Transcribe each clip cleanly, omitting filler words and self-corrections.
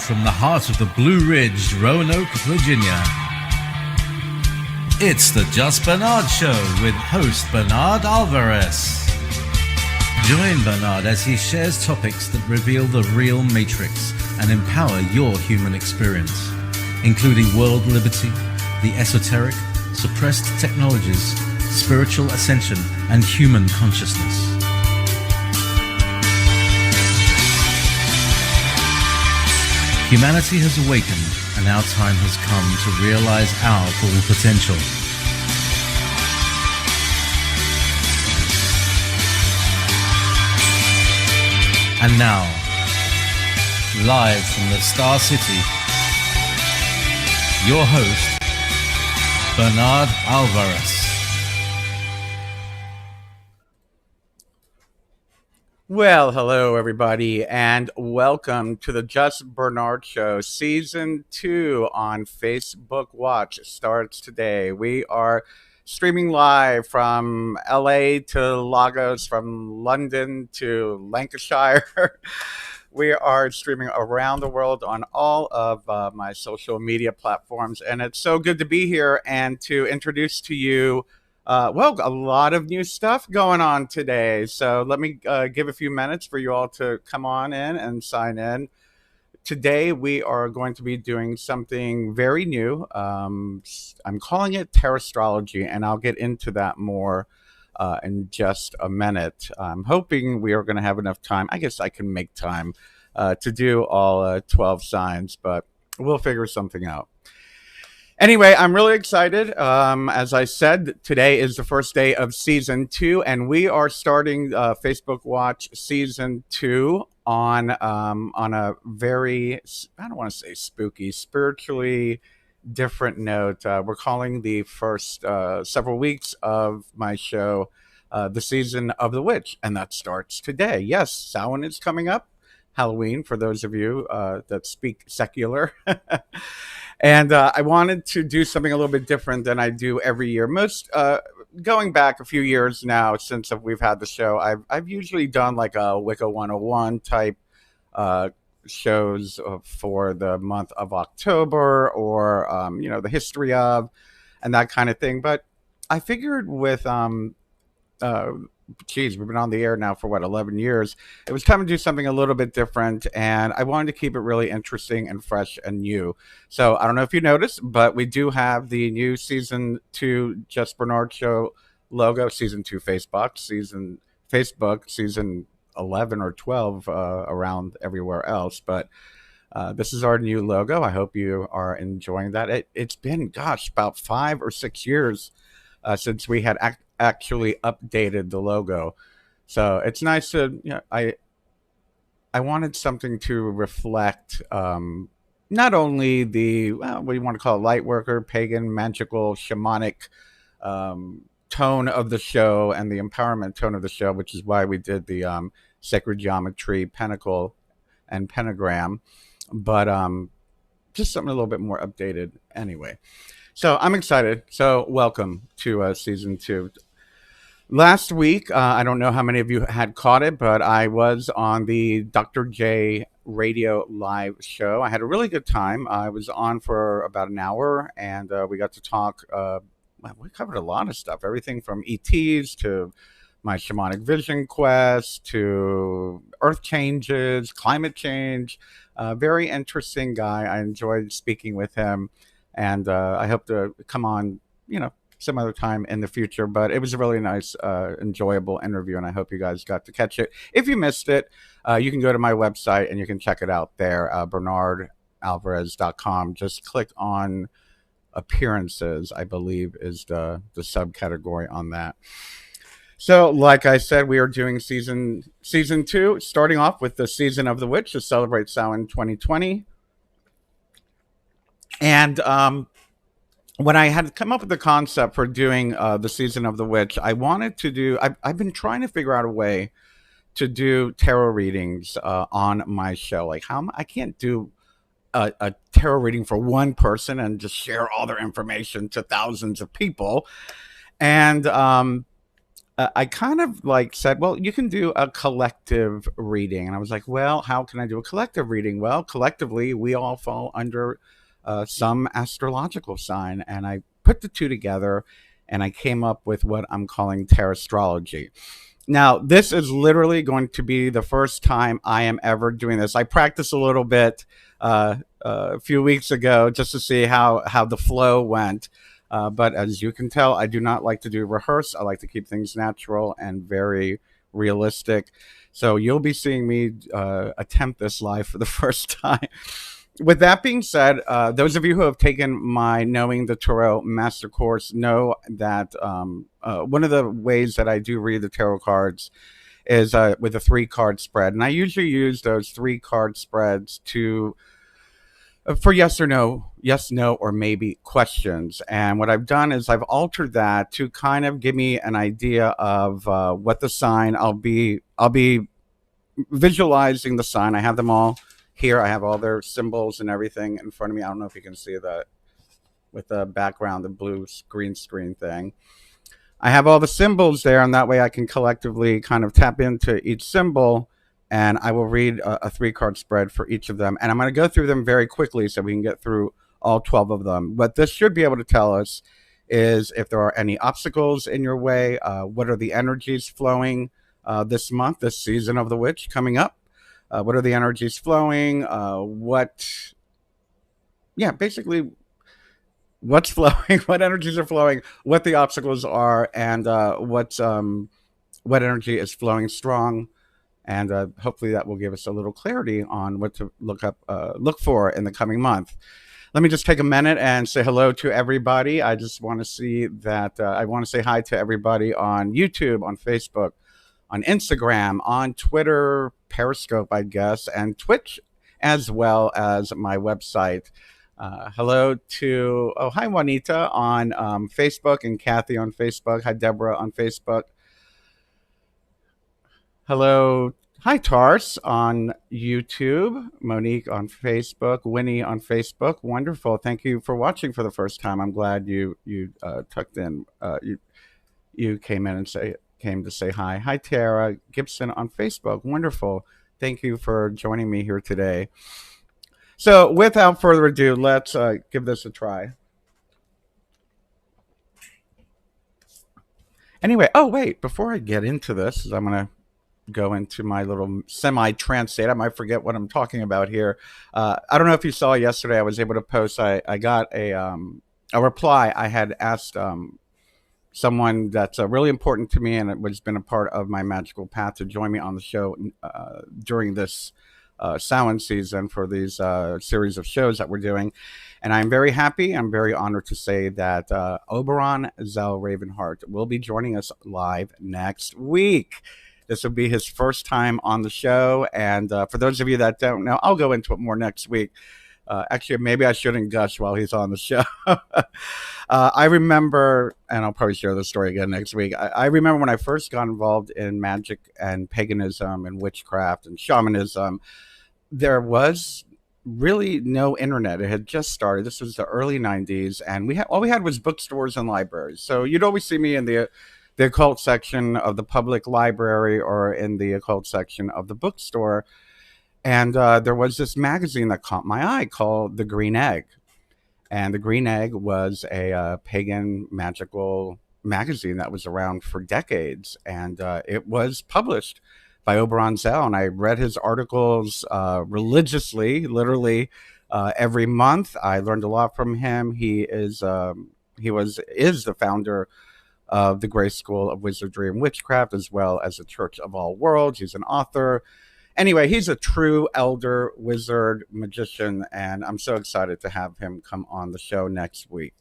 from the heart of the Blue Ridge, Roanoke, Virginia. It's the Just Bernard Show with host Bernard Alvarez. Join Bernard as he shares topics that reveal the real matrix and empower your human experience, including world liberty, the esoteric, suppressed technologies, spiritual ascension, and human consciousness. Humanity has awakened, and our time has come to realize our full potential. And now, live from the Star City, your host, Bernard Alvarez. Well, hello everybody, and welcome to the Just Bernard Show. Season 2 on Facebook Watch starts today. We are streaming live from LA to Lagos, from London to Lancashire. We are streaming around the world on all of my social media platforms, and it's so good to be here and to introduce to you a lot of new stuff going on today. So let me give a few minutes for you all to come on in and sign in. Today we are going to be doing something very new. I'm calling it Tarostrology, and I'll get into that more in just a minute. I'm hoping we are going to have enough time. I guess I can make time to do all 12 signs, but we'll figure something out. Anyway, I'm really excited. As I said, today is the first day of Season 2, and we are starting Facebook Watch Season 2 on a very, I don't want to say spooky, spiritually different note. We're calling the first several weeks of my show the Season of the Witch, and that starts today. Yes, Samhain is coming up. Halloween, for those of you that speak secular. And I wanted to do something a little bit different than I do every year. Going back a few years now since we've had the show, I've usually done like a Wicca 101 type shows for the month of October, or the history of, and that kind of thing. But I figured with we've been on the air now for 11 years. It was time to do something a little bit different, and I wanted to keep it really interesting and fresh and new. So I don't know if you noticed, but we do have the new Season 2 Just Bernard Show logo, Season 2 Facebook, Season 11 or 12 around everywhere else. But this is our new logo. I hope you are enjoying that. It's been, about 5 or 6 years since we had actually updated the logo, so it's nice to, I wanted something to reflect not only the what you want to call it, light worker, pagan, magical, shamanic tone of the show and the empowerment tone of the show, which is why we did the sacred geometry, pentacle and pentagram, but just something a little bit more updated anyway. So I'm excited. So welcome to Season 2. Last week, I don't know how many of you had caught it, but I was on the Dr. J radio live show. I had a really good time. I was on for about an hour, and we got to talk. We covered a lot of stuff, everything from ETs to my shamanic vision quest to earth changes, climate change. Very interesting guy. I enjoyed speaking with him, and I hope to come on, some other time in the future. But it was a really nice, enjoyable interview, and I hope you guys got to catch it. If you missed it, you can go to my website and you can check it out there, bernardalvarez.com. Just click on appearances, I believe is the subcategory on that. So like I said, we are doing season 2, starting off with the Season of the Witch to celebrate Samhain 2020. And when I had come up with the concept for doing the Season of the Witch, I wanted to do, I've been trying to figure out a way to do tarot readings on my show. Like I can't do a tarot reading for one person and just share all their information to thousands of people. And I kind of like said, well, you can do a collective reading. And I was like, well, how can I do a collective reading? Well, collectively, we all fall under some astrological sign. And I put the two together and I came up with what I'm calling Tarostrology. Now, this is literally going to be the first time I am ever doing this. I practiced a little bit a few weeks ago just to see how the flow went. But as you can tell, I do not like to do rehearse. I like to keep things natural and very realistic. So you'll be seeing me attempt this live for the first time. With that being said, those of you who have taken my Knowing the Tarot Master Course know that one of the ways that I do read the tarot cards is with a 3-card spread. And I usually use those 3-card spreads to for yes or no, yes, no, or maybe questions. And what I've done is I've altered that to kind of give me an idea of what the sign I'll be visualizing the sign. I have them all here. I have all their symbols and everything in front of me. I don't know if you can see that with the background, the blue green screen thing. I have all the symbols there, and that way I can collectively kind of tap into each symbol, and I will read a 3-card spread for each of them. And I'm going to go through them very quickly so we can get through all 12 of them. What this should be able to tell us is if there are any obstacles in your way, what are the energies flowing this month, this season of the witch coming up. What are the energies flowing? Basically what's flowing, what energies are flowing, what the obstacles are, and what energy is flowing strong. And hopefully that will give us a little clarity on what to look for in the coming month. Let me just take a minute and say hello to everybody. I just want to see that I want to say hi to everybody on YouTube, on Facebook, on Instagram, on Twitter, Periscope, I guess, and Twitch, as well as my website. Hello to, hi Juanita on Facebook, and Kathy on Facebook. Hi Deborah on Facebook. Hello, hi Taurus on YouTube, Monique on Facebook, Winnie on Facebook. Wonderful. Thank you for watching for the first time. I'm glad you tucked in. You came in and came to say hi. Hi Tara Gibson on Facebook. Wonderful. Thank you for joining me here today. So without further ado, let's give this a try. Anyway, oh wait, before I get into this, I'm going to go into my little semi-trance state. I might forget what I'm talking about here. I don't know if you saw yesterday, I was able to post, I got a reply. I had asked someone that's really important to me and it has been a part of my magical path to join me on the show during this Samhain season for these series of shows that we're doing. And I'm very happy. I'm very honored to say that Oberon Zell Ravenheart will be joining us live next week. This will be his first time on the show. And for those of you that don't know, I'll go into it more next week. Actually, maybe I shouldn't gush while he's on the show. I remember, and I'll probably share the story again next week. I remember when I first got involved in magic and paganism and witchcraft and shamanism, there was really no internet. It had just started. This was the early 90s, and all we had was bookstores and libraries. So you'd always see me in the occult section of the public library or in the occult section of the bookstore. And there was this magazine that caught my eye called The Green Egg. And The Green Egg was a pagan magical magazine that was around for decades. And it was published by Oberon Zell. And I read his articles religiously, literally every month. I learned a lot from him. He is the founder of the Gray School of Wizardry and Witchcraft, as well as the Church of All Worlds. He's an author. Anyway, he's a true elder, wizard, magician, and I'm so excited to have him come on the show next week.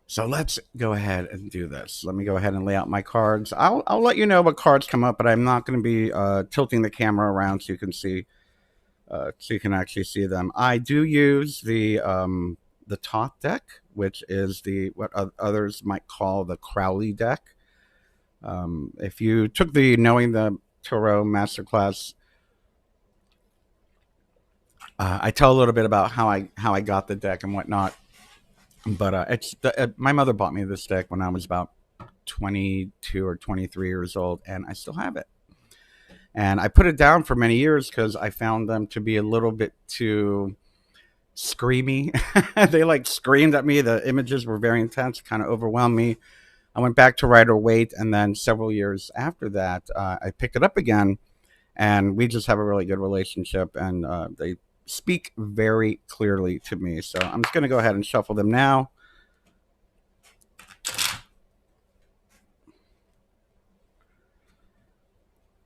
So let's go ahead and do this. Let me go ahead and lay out my cards. I'll let you know what cards come up, but I'm not going to be tilting the camera around so you can see, so you can actually see them. I do use the Thoth deck, which is what others might call the Crowley deck. If you took the Knowing the Tarot Masterclass, I tell a little bit about how I got the deck and whatnot. But my mother bought me this deck when I was about 22 or 23 years old, and I still have it. And I put it down for many years because I found them to be a little bit too screamy. They like screamed at me. The images were very intense, kind of overwhelmed me. I went back to Rider-Waite, and then several years after that, I picked it up again, and we just have a really good relationship, and they speak very clearly to me. So I'm just going to go ahead and shuffle them now.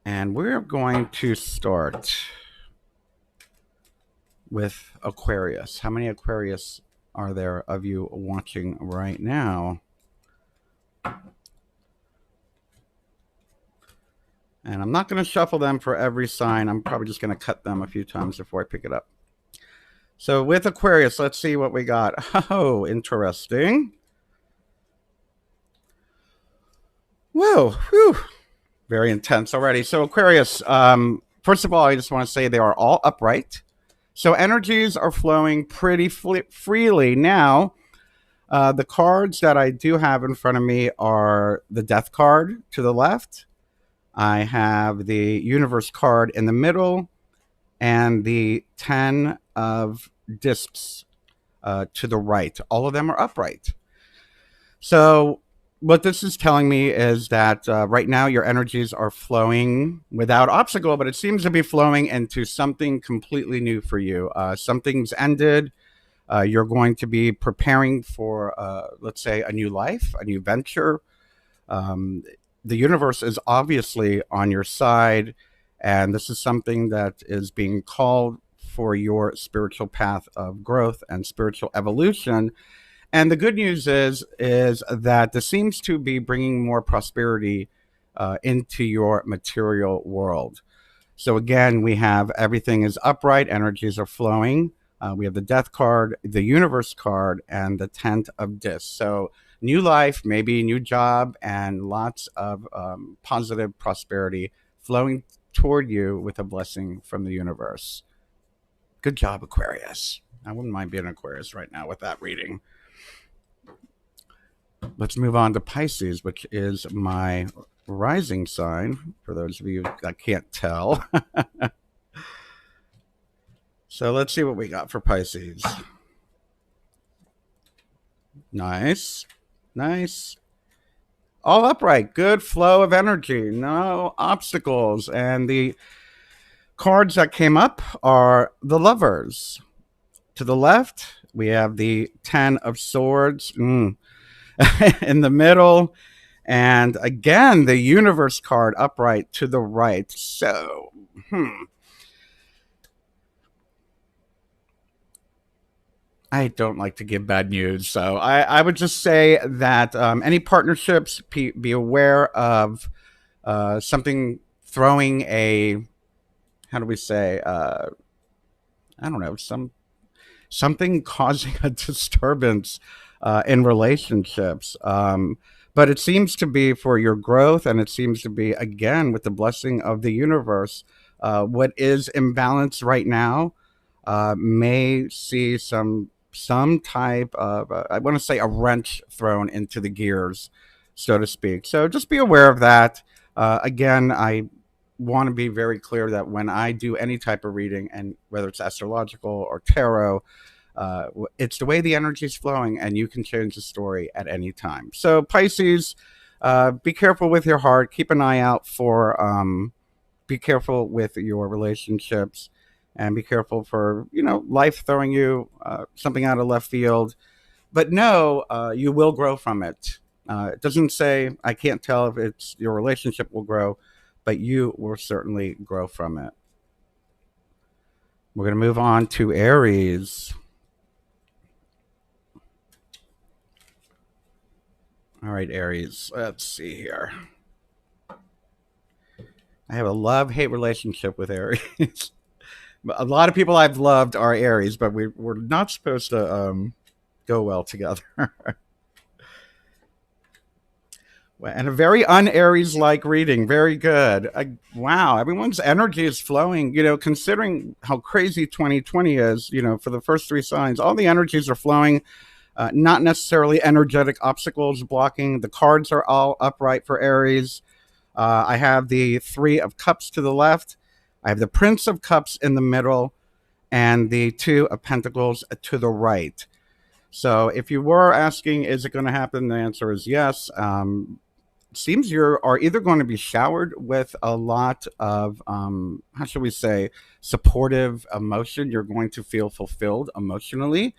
And we're going to start with Aquarius. How many Aquarius are there of you watching right now? And I'm not going to shuffle them for every sign. I'm probably just going to cut them a few times before I pick it up. So with Aquarius, let's see what we got. Oh, interesting. Whoa, whew. Very intense already. So Aquarius, first of all, I just want to say they are all upright. So energies are flowing pretty freely. Now, the cards that I do have in front of me are the Death card to the left. I have the Universe card in the middle, and the 10 of Discs to the right. All of them are upright. So what this is telling me is that right now your energies are flowing without obstacle, but it seems to be flowing into something completely new for you. Something's ended. You're going to be preparing for, let's say, a new life, a new venture. The universe is obviously on your side, and this is something that is being called for your spiritual path of growth and spiritual evolution. And the good news is that this seems to be bringing more prosperity into your material world. So again, we have everything is upright, energies are flowing. We have the Death card, the Universe card, and the 10 of Discs. So new life, maybe new job, and lots of positive prosperity flowing toward you with a blessing from the universe. Good job, Aquarius. I wouldn't mind being an Aquarius right now with that reading. Let's move on to Pisces, which is my rising sign, for those of you that can't tell. So let's see what we got for Pisces. Nice. Nice. All upright. Good flow of energy. No obstacles. And the cards that came up are the Lovers. To the left, we have the 10 of Swords in the middle. And again, the Universe card upright to the right. So, I don't like to give bad news. So I would just say that any partnerships, be aware of something throwing a, how do we say, I don't know, something causing a disturbance in relationships. But it seems to be for your growth, and it seems to be, again, with the blessing of the universe, what is imbalanced right now may see some type of, I want to say, a wrench thrown into the gears, so to speak. So just be aware of that. Again, I want to be very clear that when I do any type of reading, and whether it's astrological or tarot, it's the way the energy is flowing, and you can change the story at any time. So Pisces, be careful with your heart. Keep an eye out for, be careful with your relationships, and be careful for, life throwing you something out of left field. But no, you will grow from it. It doesn't say, I can't tell if it's your relationship will grow, but you will certainly grow from it. We're going to move on to Aries. All right, Aries. Let's see here. I have a love-hate relationship with Aries. A lot of people I've loved are Aries, but we're not supposed to go well together. And a very un-Aries-like reading. Very good. Wow, everyone's energy is flowing. Considering how crazy 2020 is, for the first three signs, all the energies are flowing. Not necessarily energetic obstacles blocking. The cards are all upright for Aries. I have the Three of Cups to the left. I have the Prince of Cups in the middle and the Two of Pentacles to the right. So if you were asking, is it going to happen? The answer is yes. Seems you are either going to be showered with a lot of, how should we say, supportive emotion. You're going to feel fulfilled emotionally.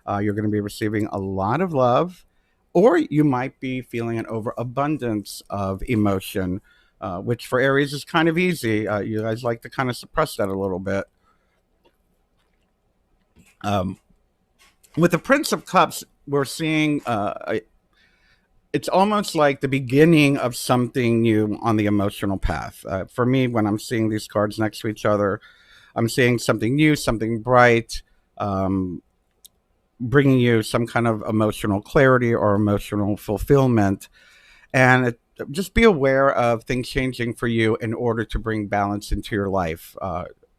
You're going to be receiving a lot of love, or you might be feeling an overabundance of emotion, which for Aries is kind of easy. You guys like to kind of suppress that a little bit. With the Prince of Cups, we're seeing it's almost like the beginning of something new on the emotional path. For me, when I'm seeing these cards next to each other, I'm seeing something new, something bright, bringing you some kind of emotional clarity or emotional fulfillment. And just be aware of things changing for you in order to bring balance into your life.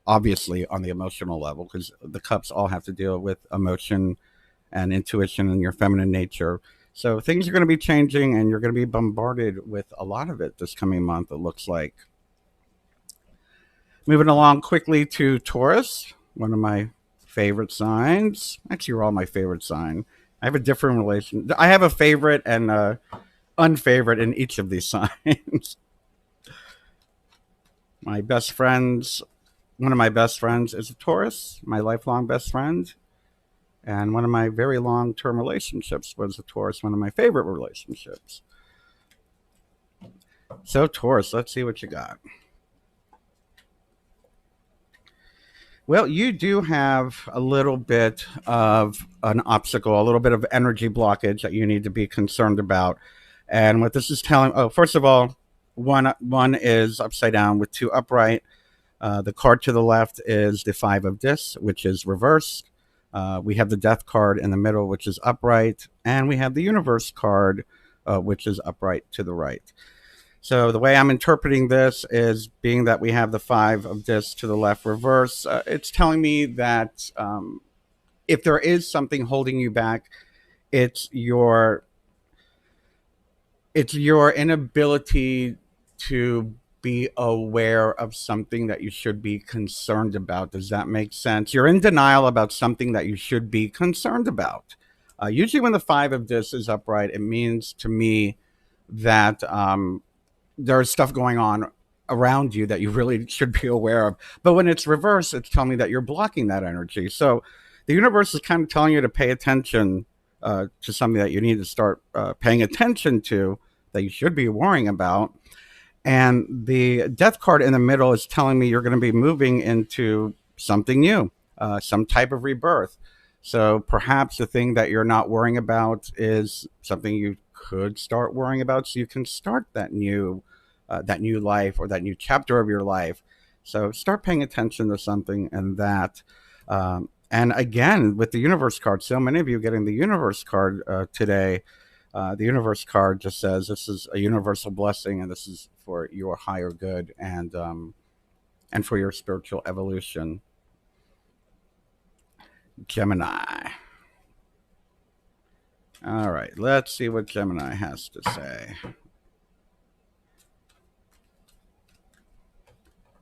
Obviously, on the emotional level, because the cups all have to deal with emotion and intuition and your feminine nature. So things are going to be changing, and you're going to be bombarded with a lot of it this coming month, it looks like. Moving along quickly to Taurus, one of my favorite signs. Actually, you're all my favorite sign. I have a different relation. I have a favorite and unfavorite in each of these signs. My best friends, one of my best friends is a Taurus, my lifelong best friend. And one of my very long-term relationships was a Taurus, one of my favorite relationships. So Taurus, let's see what you got. Well, you do have a little bit of an obstacle, a little bit of energy blockage that you need to be concerned about. And what this is telling, first of all, one is upside down with two upright. The card to the left is the Five of Discs, which is reversed. We have the Death card in the middle, which is upright. And we have the Universe card, which is upright to the right. So the way I'm interpreting this is, being that we have the Five of Discs to the left reverse, it's telling me that if there is something holding you back, it's your inability to be aware of something that you should be concerned about. Does that make sense? You're in denial about something that you should be concerned about. Usually when the Five of Discs is upright, it means to me that there's stuff going on around you that you really should be aware of. But when it's reversed, it's telling me that you're blocking that energy. So the universe is kind of telling you to pay attention to something that you need to start paying attention to, that you should be worrying about. And the Death card in the middle is telling me you're going to be moving into something new, some type of rebirth. So perhaps the thing that you're not worrying about is something you could start worrying about, so you can start that new life, or that new chapter of your life. So start paying attention to something and that. And again, with the Universe card, so many of you getting the Universe card today. The Universe card just says this is a universal blessing, and this is for your higher good and for your spiritual evolution. Gemini. All right, let's see what Gemini has to say.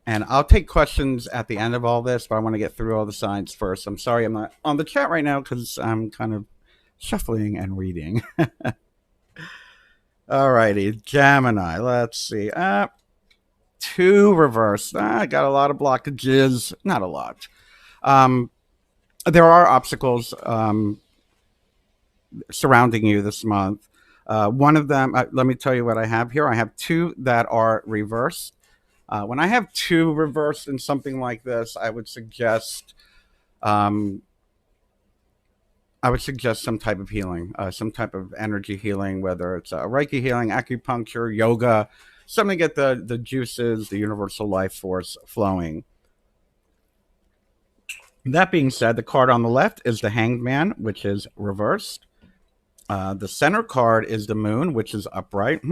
And I'll take questions at the end of all this, but I want to get through all the signs first. I'm sorry I'm not on the chat right now because I'm kind of shuffling and reading. All righty, Gemini. Let's see. Two reverse. I got a lot of blockages. Not a lot. There are obstacles surrounding you this month. One of them, let me tell you what I have here. I have two that are reversed. When I have two reversed in something like this, I would suggest some type of healing, some type of energy healing, whether it's Reiki healing, acupuncture, yoga, something to get the juices, the universal life force flowing. That being said, the card on the left is the Hanged Man, which is reversed. The center card is the Moon, which is upright.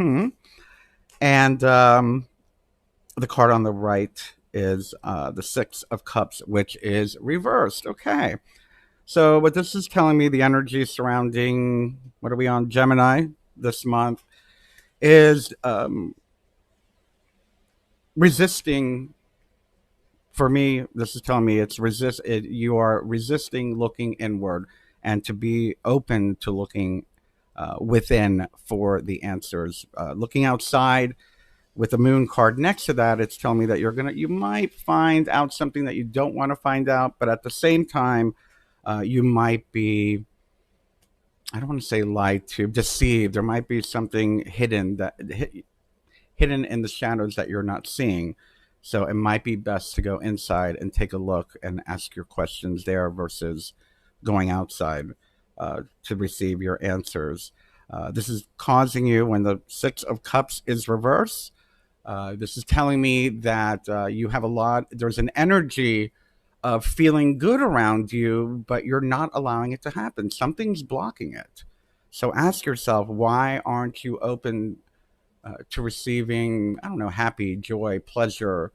And the card on the right is the Six of Cups, which is reversed. Okay. So what this is telling me, the energy surrounding, what are we on, Gemini this month, is resisting. For me, this is telling me you are resisting looking inward, and to be open to looking within for the answers. Looking outside with the moon card next to that, it's telling me that you might find out something that you don't want to find out, but at the same time, you might be, I don't want to say lied to, deceived. There might be something hidden in the shadows that you're not seeing. So it might be best to go inside and take a look and ask your questions there versus going outside to receive your answers. This is causing you, when the Six of Cups is reversed, this is telling me that there's an energy of feeling good around you, but you're not allowing it to happen. Something's blocking it. So ask yourself, why aren't you open to receiving, I don't know, happy, joy, pleasure,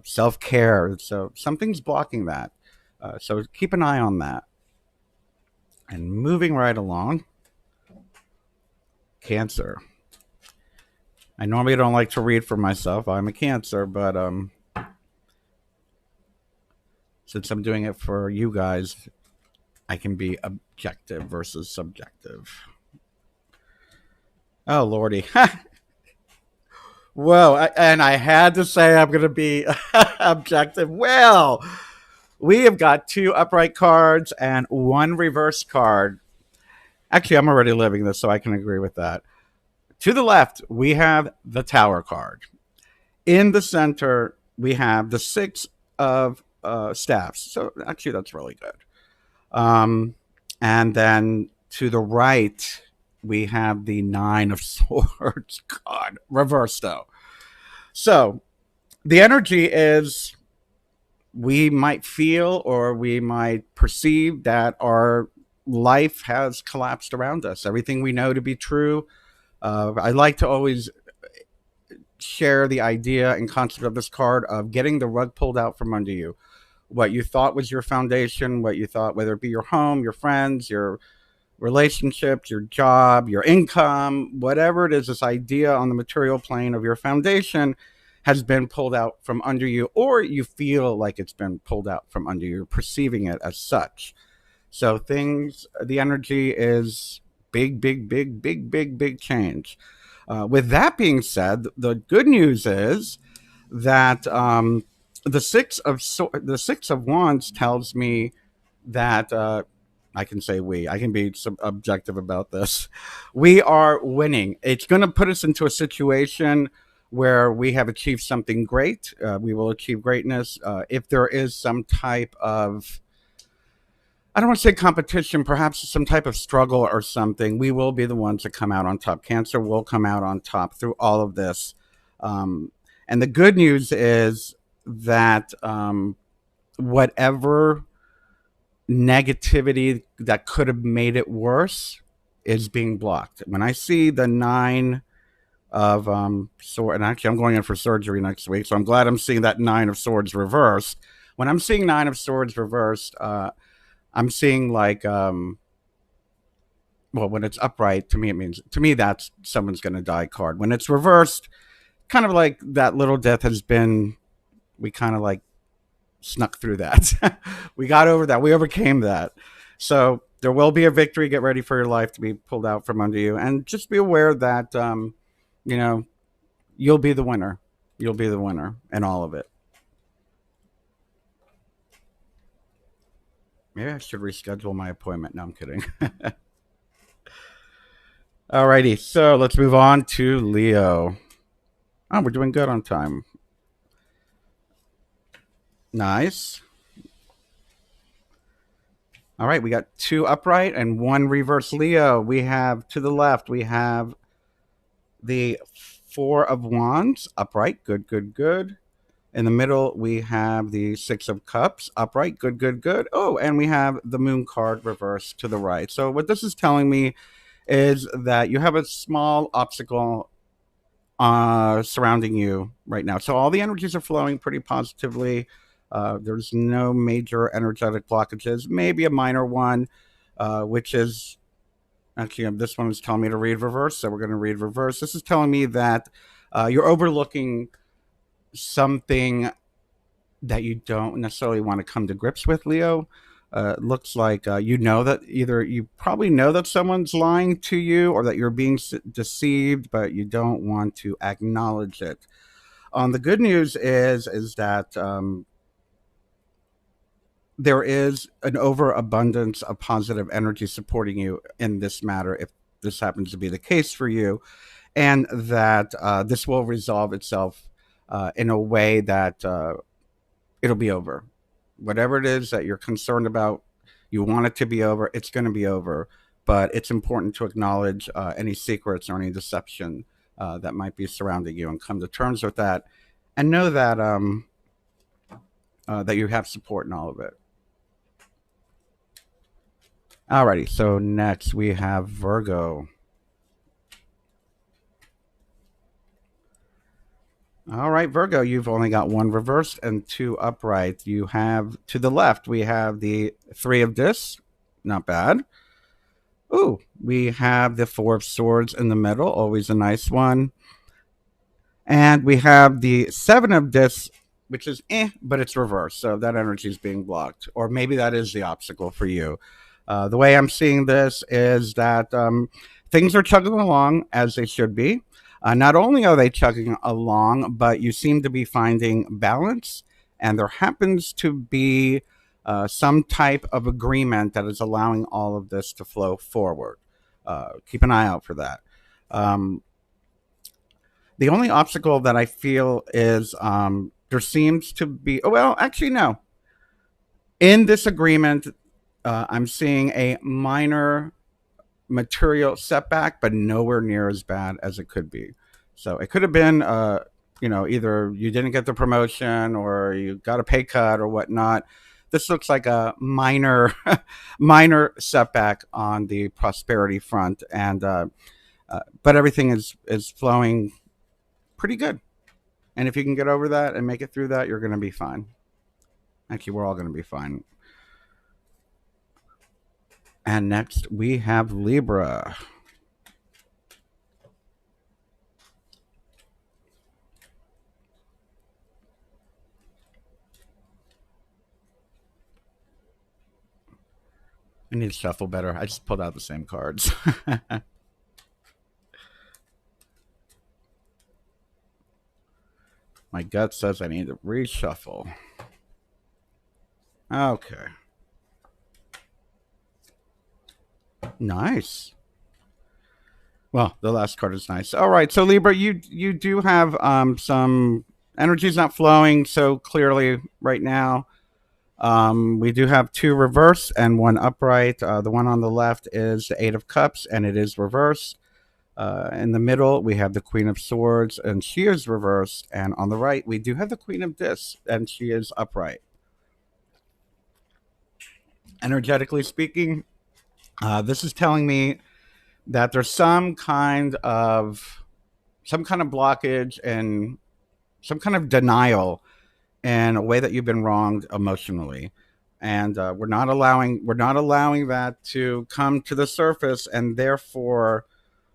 self care? So something's blocking that. So keep an eye on that. And moving right along, Cancer. I normally don't like to read for myself. I'm a Cancer, but since I'm doing it for you guys, I can be objective versus subjective. Oh, Lordy. Whoa. And I had to say I'm going to be objective. Well, we have got 2 upright cards and 1 reverse card. Actually, I'm already living this, so I can agree with that. To the left, we have the Tower card. In the center, we have the 6 of staffs. So actually, that's really good. And then to the right, we have the 9 of Swords. God, reversed though. So the energy is, we might feel or we might perceive that our life has collapsed around us. Everything we know to be true. I like to always share the idea and concept of this card of getting the rug pulled out from under you. What you thought was your foundation, what you thought, whether it be your home, your friends, your relationships, your job, your income, whatever it is, this idea on the material plane of your foundation has been pulled out from under you, or you feel like it's been pulled out from under you. You're perceiving it as such. So the energy is big, big, big, big, big, big change. With that being said, the good news is that the Six of Wands tells me that I can say I can be objective about this. We are winning. It's going to put us into a situation where we have achieved something great. We will achieve greatness. If there is some type of, I don't want to say competition, perhaps some type of struggle or something, we will be the ones that come out on top. Cancer will come out on top through all of this. And the good news is that whatever negativity that could have made it worse is being blocked. When I see the 9 of swords, and actually I'm going in for surgery next week, so I'm glad I'm seeing that 9 of swords reversed. When I'm seeing 9 of swords reversed, I'm seeing like, well, when it's upright, to me that's someone's going to die card. When it's reversed, kind of like that little death has been, we kind of like snuck through that. We got over that. We overcame that. So there will be a victory. Get ready for your life to be pulled out from under you. And just be aware that, you'll be the winner. You'll be the winner in all of it. Maybe I should reschedule my appointment. No, I'm kidding. Alrighty, so let's move on to Leo. Oh, we're doing good on time. Nice. All right, we got 2 upright and 1 reverse Leo. We have to the left, we have the 4 of Wands, upright, good, good, good. In the middle, we have the 6 of Cups, upright, good, good, good. Oh, and we have the Moon card reversed to the right. So what this is telling me is that you have a small obstacle surrounding you right now. So all the energies are flowing pretty positively. There's no major energetic blockages, maybe a minor one, which is actually this one is telling me to read reverse, so we're going to read reverse. This is telling me that you're overlooking something that you don't necessarily want to come to grips with, Leo. It looks like you know that either you probably know that someone's lying to you or that you're being deceived, but you don't want to acknowledge it. The good news is that there is an overabundance of positive energy supporting you in this matter, if this happens to be the case for you, and that this will resolve itself in a way that it'll be over. Whatever it is that you're concerned about, you want it to be over, it's going to be over. But it's important to acknowledge any secrets or any deception that might be surrounding you and come to terms with that and know that that you have support in all of it. Alrighty, so next we have Virgo. All right, Virgo, you've only got one reversed and two upright. You have to the left, we have the Three of Discs, not bad. Ooh, we have the Four of Swords in the middle, always a nice one. And we have the Seven of Discs, which is but it's reversed, so that energy is being blocked. Or maybe that is the obstacle for you. The way I'm seeing this is that things are chugging along as they should be. Not only are they chugging along, but you seem to be finding balance, and there happens to be some type of agreement that is allowing all of this to flow forward. Keep an eye out for that. The only obstacle that I feel is there seems to be, oh, well, actually, no. In this agreement, I'm seeing a minor material setback, but nowhere near as bad as it could be. So it could have been, either you didn't get the promotion or you got a pay cut or whatnot. This looks like a minor, minor setback on the prosperity front, and but everything is flowing pretty good. And if you can get over that and make it through that, you're going to be fine. Actually, we're all going to be fine. And next we have Libra. I need to shuffle better. I just pulled out the same cards. My gut says I need to reshuffle. Okay. Nice. Well, the last card is nice. All right, so Libra, you do have some energy's not flowing so clearly right now. We do have two reverse and one upright. The one on the left is the Eight of Cups, and it is reversed. In the middle, we have the Queen of Swords, and she is reversed. And on the right, we do have the Queen of Discs, and she is upright. Energetically speaking, this is telling me that there's some kind of blockage and some kind of denial in a way that you've been wronged emotionally, and we're not allowing that to come to the surface, and therefore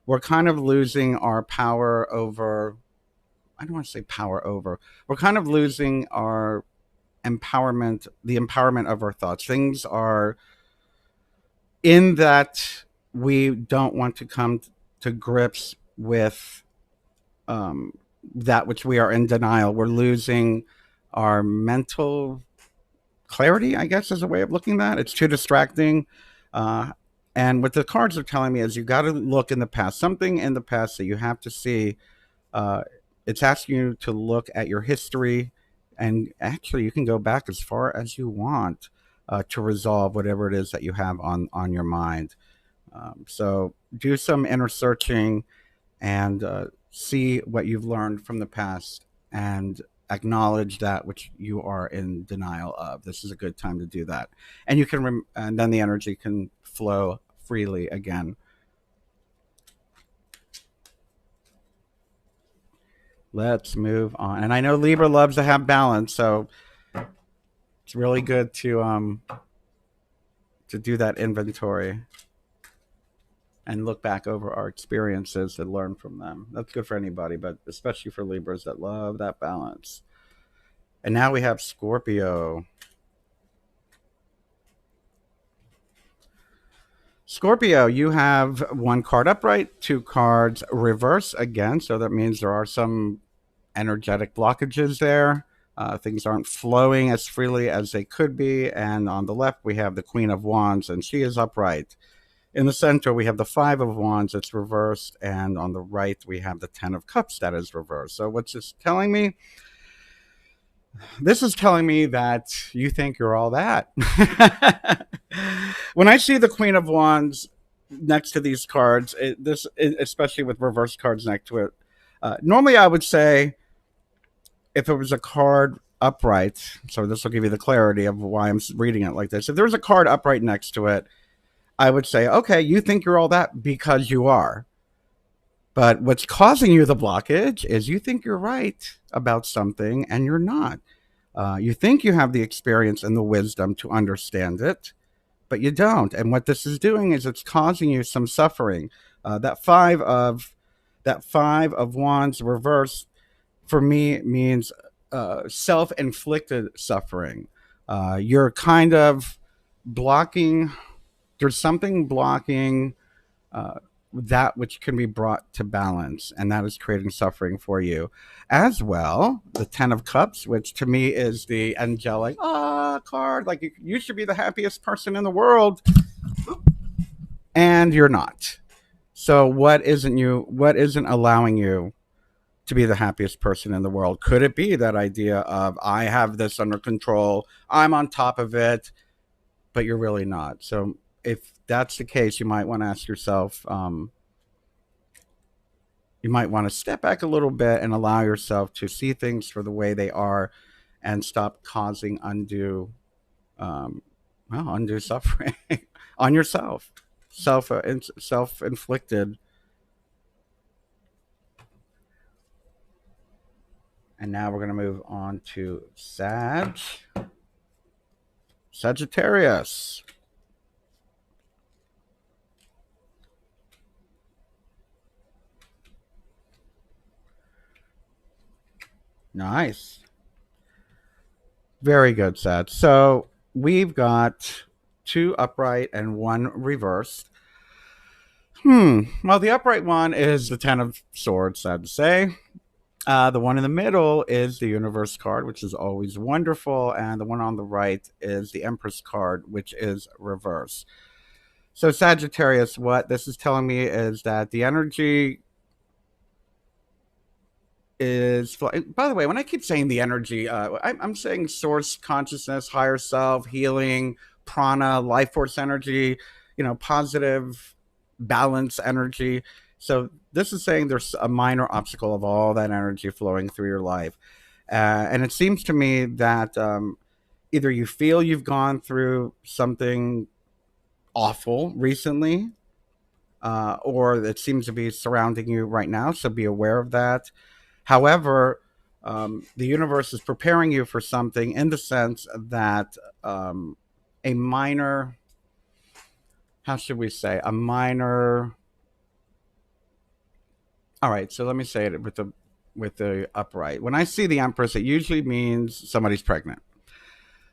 we're kind of losing our power over. I don't want to say power over. We're kind of losing our empowerment, the empowerment of our thoughts. Things are in that we don't want to come to grips with that which we are in denial. We're losing our mental clarity, I guess, is a way of looking at it. It's too distracting. And what the cards are telling me is you got to look in the past, something in the past that you have to see. It's asking you to look at your history, and actually you can go back as far as you want to resolve whatever it is that you have on your mind. So do some inner searching and see what you've learned from the past and acknowledge that which you are in denial of. This is a good time to do that, and you can and then the energy can flow freely again. Let's move on. And I know Libra loves to have balance, so It's really good to do that inventory and look back over our experiences and learn from them. That's good for anybody, but especially for Libras that love that balance. And now we have Scorpio. Scorpio, you have one card upright, two cards reverse again. So that means there are some energetic blockages there. Things aren't flowing as freely as they could be. And on the left, we have the Queen of Wands, and she is upright. In the center, we have the Five of Wands, it's reversed. And on the right, we have the Ten of Cups, that is reversed. So what's this telling me? This is telling me that you think you're all that. When I see the Queen of Wands next to these cards, especially with reverse cards next to it, normally I would say if it was a card upright, so this will give you the clarity of why I'm reading it like this. If there was a card upright next to it, I would say, okay, you think you're all that because you are. But what's causing you the blockage is you think you're right about something and you're not. You think you have the experience and the wisdom to understand it, but you don't. And what this is doing is it's causing you some suffering. That five of Wands reverse for me means self-inflicted suffering. You're kind of blocking. There's something blocking that which can be brought to balance, and that is creating suffering for you. As well, the Ten of Cups, which to me is the angelic card, like you should be the happiest person in the world, and you're not. So what isn't allowing you to be the happiest person in the world? Could it be that idea of I have this under control, I'm on top of it, but you're really not? So if that's the case, you might want to ask yourself, you might want to step back a little bit and allow yourself to see things for the way they are and stop causing undue suffering on yourself, self-inflicted. And now we're going to move on to Sagittarius. Nice. Very good, Sag. So we've got two upright and one reversed. Well, the upright one is the Ten of Swords, sad to say. The one in the middle is the Universe card, which is always wonderful. And the one on the right is the Empress card, which is reverse. So Sagittarius, what this is telling me is that the energy is, by the way, when I keep saying the energy, I'm saying source consciousness, higher self, healing, prana, life force energy, positive balance energy. So this is saying there's a minor obstacle of all that energy flowing through your life. And it seems to me that either you feel you've gone through something awful recently, or it seems to be surrounding you right now. So be aware of that. However, the universe is preparing you for something in the sense that a minor, how should we say, a minor. All right, so let me say it with the upright. When I see the Empress, it usually means somebody's pregnant.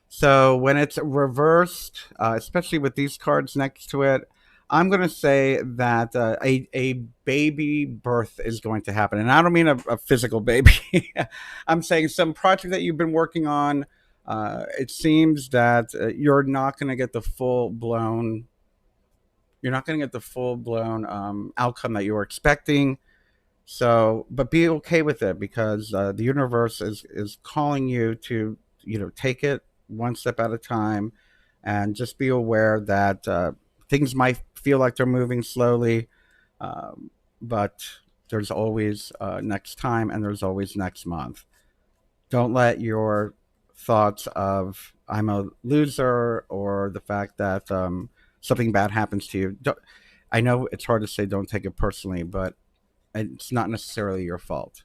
So when it's reversed, especially with these cards next to it, I'm going to say that a baby birth is going to happen. And I don't mean a physical baby. I'm saying some project that you've been working on. It seems that you're not going to get the full-blown outcome that you were expecting. So, but be okay with it, because the universe is calling you to, take it one step at a time, and just be aware that things might feel like they're moving slowly, but there's always next time, and there's always next month. Don't let your thoughts of I'm a loser or the fact that something bad happens to you. I know it's hard to say don't take it personally, but it's not necessarily your fault.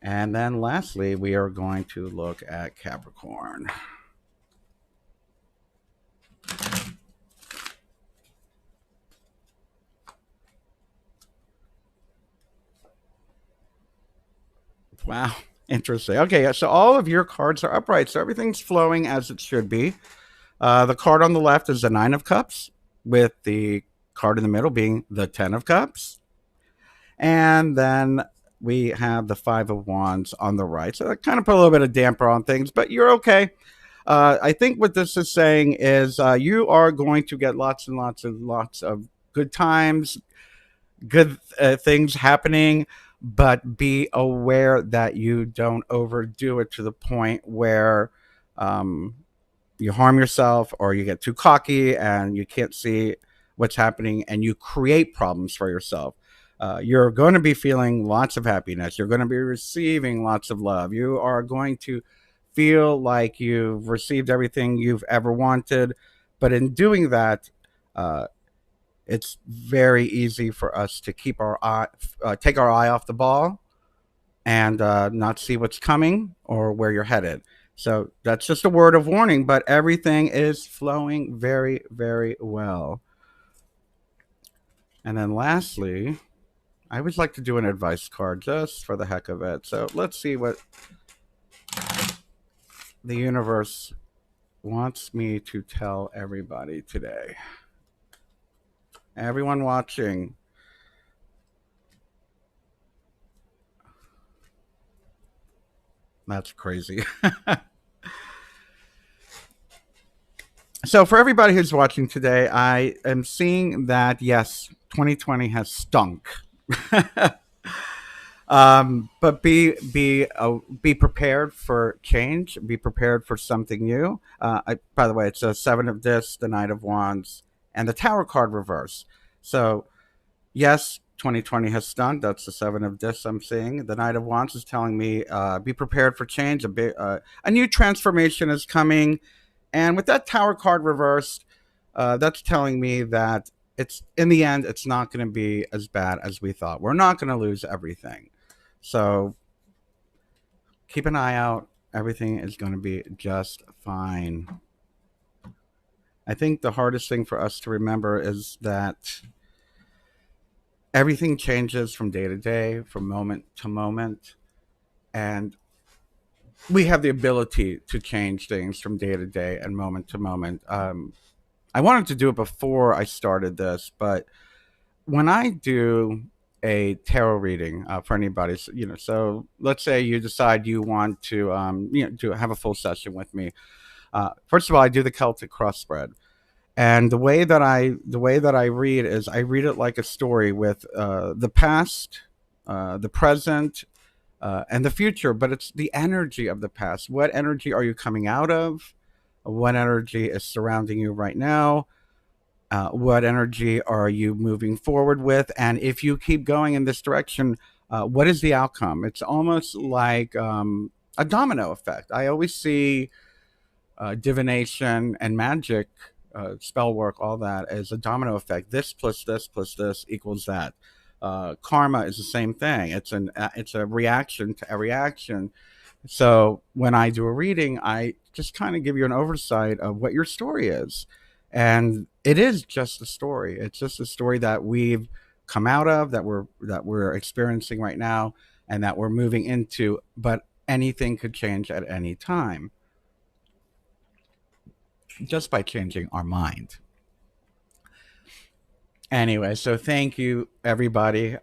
And then lastly, we are going to look at Capricorn. Wow, interesting. Okay, so all of your cards are upright, so everything's flowing as it should be. The card on the left is the Nine of Cups, with the card in the middle being the Ten of Cups. And then we have the Five of Wands on the right. So that kind of put a little bit of damper on things, but you're okay. I think what this is saying is you are going to get lots and lots and lots of good times, good things happening, but be aware that you don't overdo it to the point where you harm yourself or you get too cocky and you can't see what's happening and you create problems for yourself. You're going to be feeling lots of happiness. You're going to be receiving lots of love. You are going to feel like you've received everything you've ever wanted. But in doing that, it's very easy for us to keep take our eye off the ball and not see what's coming or where you're headed. So that's just a word of warning, but everything is flowing very, very well. And then lastly, I always like to do an advice card just for the heck of it. So let's see what the universe wants me to tell everybody today. Everyone watching. That's crazy. So for everybody who's watching today, I am seeing that, yes, 2020 has stunk. But be prepared for change. Be prepared for something new. By the way, it's a Seven of Discs, the Knight of Wands, and the Tower card reverse. So, yes, 2020 has stunk. That's the Seven of Discs I'm seeing. The Knight of Wands is telling me be prepared for change. A new transformation is coming. And with that Tower card reversed, that's telling me that it's in the end, it's not going to be as bad as we thought. We're not going to lose everything. So keep an eye out. Everything is going to be just fine. I think the hardest thing for us to remember is that everything changes from day to day, from moment to moment. And we have the ability to change things from day to day and moment to moment. I wanted to do it before I started this, but when I do a tarot reading for anybody, so let's say you decide you want to, to have a full session with me. First of all, I do the Celtic cross spread, and the way that I read is I read it like a story with the past, the present, and the future, but it's the energy of the past. What energy are you coming out of? What energy is surrounding you right now? What energy are you moving forward with? And if you keep going in this direction, what is the outcome? It's almost like a domino effect. I always see divination and magic, spell work, all that as a domino effect. This plus this plus this equals that. Karma is the same thing. It's a reaction to every action. So when I do a reading, I just kind of give you an oversight of what your story is, and it is just a story. It's just a story that we've come out of, that we're experiencing right now, and that we're moving into. But anything could change at any time, just by changing our mind. Anyway, so thank you, everybody.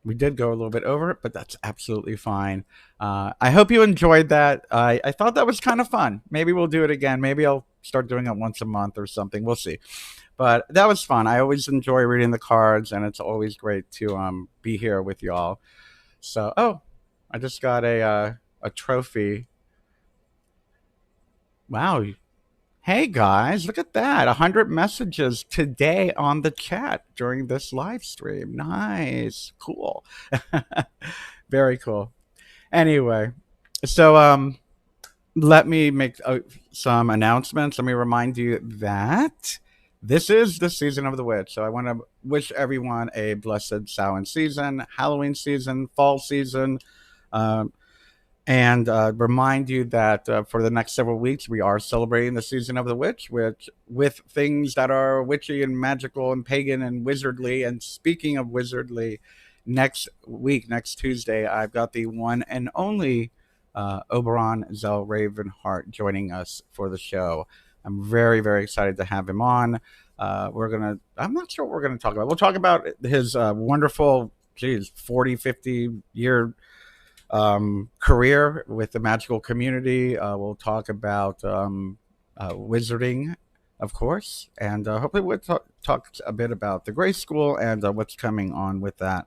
We did go a little bit over it, but that's absolutely fine. I hope you enjoyed that. I thought that was kind of fun. Maybe we'll do it again. Maybe I'll start doing it once a month or something. We'll see. But that was fun. I always enjoy reading the cards, and it's always great to be here with y'all. So, I just got a trophy. Wow. Hey guys, look at that. 100 messages today on the chat during this live stream. Nice. Cool. Very cool. Anyway, so let me make some announcements. Let me remind you that this is the season of the witch. So I want to wish everyone a blessed Samhain season, Halloween season, fall season. And remind you that for the next several weeks, we are celebrating the season of the witch, which with things that are witchy and magical and pagan and wizardly. And speaking of wizardly, next week, next Tuesday, I've got the one and only Oberon Zell Ravenheart joining us for the show. I'm very, very excited to have him on. I'm not sure what we're gonna talk about. We'll talk about his wonderful, 40, 50-year career with the magical community. We'll talk about wizarding, of course, and hopefully we'll talk a bit about the Grace School and what's coming on with that.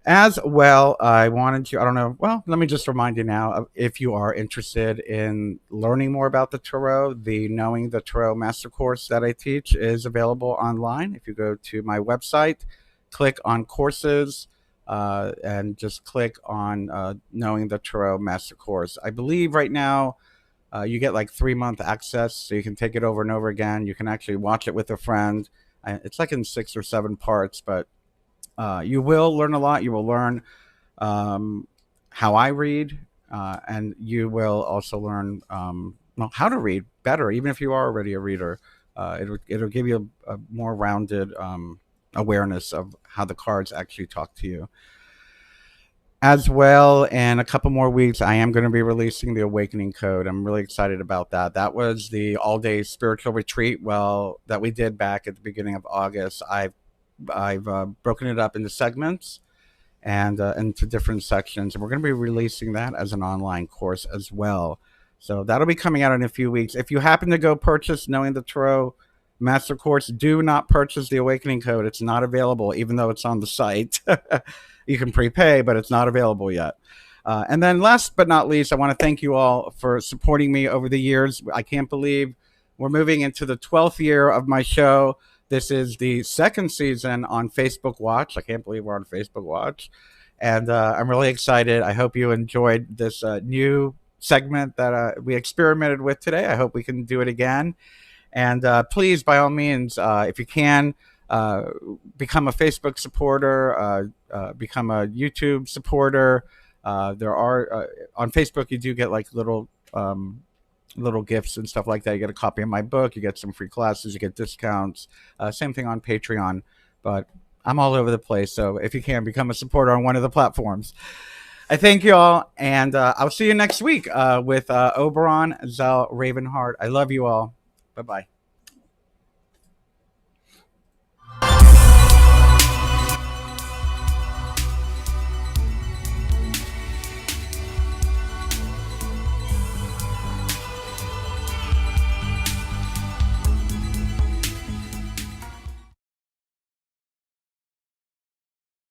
As well, I wanted to, I don't know, well, let me just remind you now, if you are interested in learning more about the Tarot, the Knowing the Tarot Master Course that I teach is available online. If you go to my website, click on courses, and just click on Knowing the Tarot Master Course. I believe right now you get like 3-month access, so you can take it over and over again. You can actually watch it with a friend. It's like in 6 or 7 parts, but you will learn a lot. You will learn how I read, and you will also learn how to read better, even if you are already a reader. It'll give you a more rounded awareness of how the cards actually talk to you. As well, in a couple more weeks, I am going to be releasing the Awakening Code. I'm really excited about that. That was the all-day spiritual retreat, that we did back at the beginning of August. I've broken it up into segments and into different sections, and we're going to be releasing that as an online course as well. So that'll be coming out in a few weeks. If you happen to go purchase Knowing the Tarot Master Course, do not purchase the Awakening Code. It's not available, even though it's on the site. You can prepay, but it's not available yet. And then last but not least, I want to thank you all for supporting me over the years. I can't believe we're moving into the 12th year of my show. This is the 2nd season on Facebook Watch. I can't believe we're on Facebook Watch. And I'm really excited. I hope you enjoyed this new segment that we experimented with today. I hope we can do it again. And please, by all means, if you can, become a Facebook supporter, become a YouTube supporter. There are on Facebook, you do get like little gifts and stuff like that. You get a copy of my book, you get some free classes, you get discounts. Same thing on Patreon, but I'm all over the place. So if you can, become a supporter on one of the platforms. I thank you all, and I'll see you next week with Oberon Zell Ravenheart. I love you all. Bye-bye.